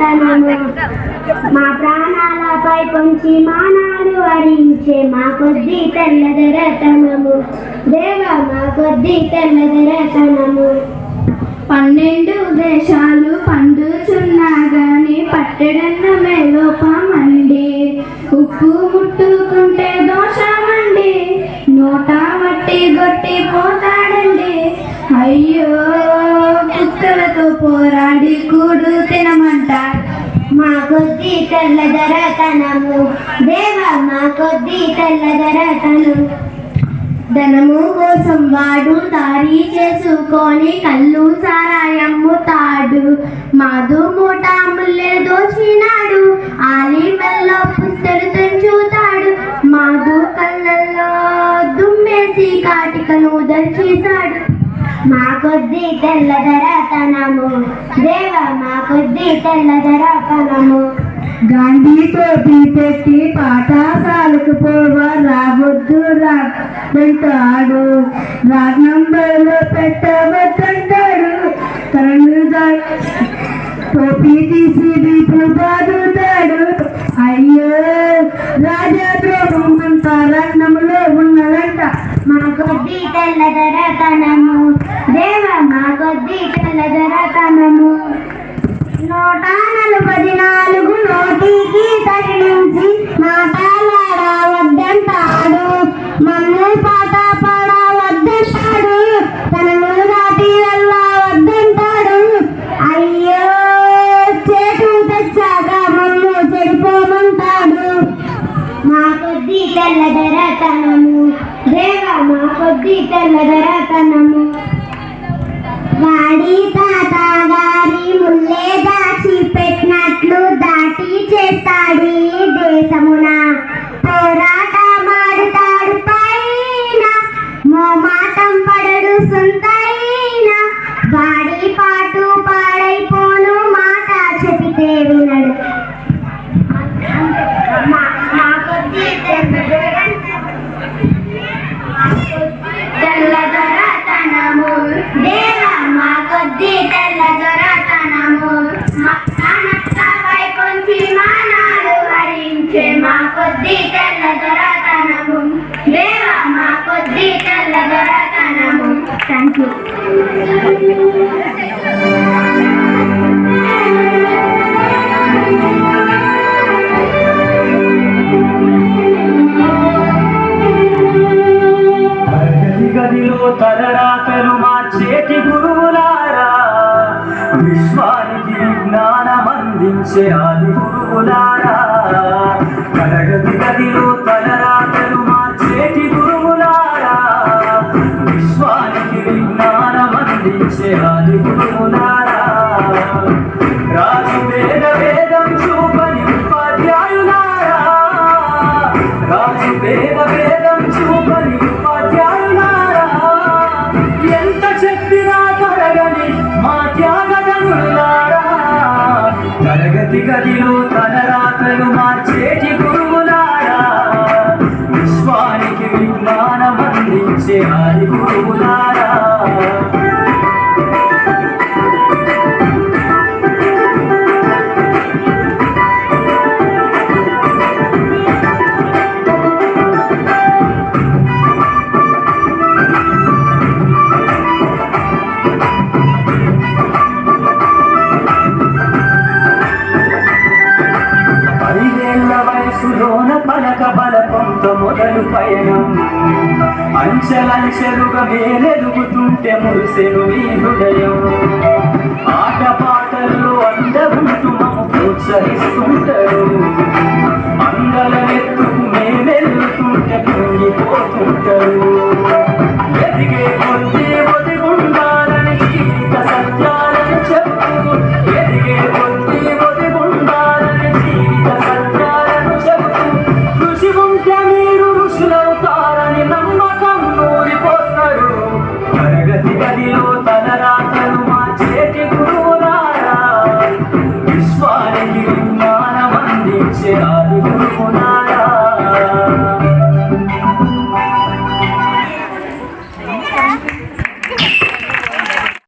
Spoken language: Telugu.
దొరతనము మా ప్రాణాలపై పొంచి మానాలు హరించే మా కొద్ది తెల్ల దొరతనము దేవ మా కొద్ది తెల్ల దొరతనము 12 దేశాలు పండుచున్నా గాని పట్టెడన్నమే లోపమండి ఉప్పు ముట్టుకుంటే దోషమండి నోట మట్టి గొట్టి పోతాడండి అయ్యో కుక్కలతో పోరాడి కూడు తినమంటాడు మా కొద్ది తెల్ల దొరతనము దేవ మా కొద్ది తెల్ల దొరతనము ధనము కోసం వాడు దారి చేసుకొని కళ్ళు సారాయమ్ముతాడు మాధు మూట ముల్లెలు దోచినాడు ఆలి మెల్లో పుస్తలు తెంచుతాడు మాధు కళ్ళల్లో దుమ్మేసి కాటికను దర్శిస్తాడు మా కొద్ది తెల్ల దొరతనము దేవ మా కొద్ది తెల్ల దొరతనము గాంధీతో పెట్టి పాఠశాలకు పోవా రావద్దు రాంటాడు రాజ్నంబర్లో పెట్టవద్దంటాడు టోపీ తీసి వీపులు బాదుతాడు అయ్యో రాజద్రోహం అంతా రత్నములో ఉన్నదంట మా కొద్ది తెల్ల దొరతనము దేవ మా కొద్ది తెల్ల దొరతనము 144 నోటికి తగిలించి మాటలాడవద్దంటాడు మమ్ము పాట పాడవద్దంటాడు తనను దాటి వెళ్ళవద్దంటాడు అయ్యో చేటు తెచ్చాక మమ్ము చెడిపోమంటాడు మా కొద్ది తెల్ల దొరతనము దేవ మా కొద్ది తెల్ల దొరతనము వాడి తాత గారి ముల్లే దాచి పెట్టినట్లు దాటి చేస్తాడు దేశమున పోరాట మాడుతాడు పైన మోమాటం పడడు సొంతైన వాడి పాటు పాడైపోను మాట చెబితే వినడు మా కొద్ది తెల్ల దొరతనము దేవ మా కొద్ది తెల్ల దొరతనము పై కొంచి మానాలు హరించే మా కొద్ది తెల్ల దొరతనము దేవ మా కొద్ది తెల్ల దొరతనము థ్యాంక్ యూ గదిలో తలరాతలు మార్చేటి గురువులారా విశ్వానికి విజ్ఞానం అందించే ఆది గురువులారా తరగతి గదిలో తలరాతలు మార్చేటి గురువులారా విశ్వానికి విజ్ఞానం అందించే ఆది గురువులారా రాజు వేదం చూపని ఉపాధ్యాయులారా రాజు వేదం చూపని ఉపాధ్యాయులారా ఎంత చెప్పినా తరగని మా త్యాగదనులారా తరగతి గదిలో తలరాతలు మార్చేటి గురువులారా విశ్వానికి విజ్ఞానం అందించే ఆది గురువులారా పలక బలపంతో మొదలు పయనం అంచెలంచెలుగా మేలెదుగుతుంటే మురిసెను మీ హృదయం ఆట పాటల్లో అందగుంటూ మమ్ము ప్రోత్సహిస్తుంటారు అందలనెత్తుకు మేమెల్లుతుంటే పొంగిపోతుంటారు ఎదిగే కొద్ది ఒదిగుండాలని జీవిత సత్యాలను చెప్పు ఎదిగే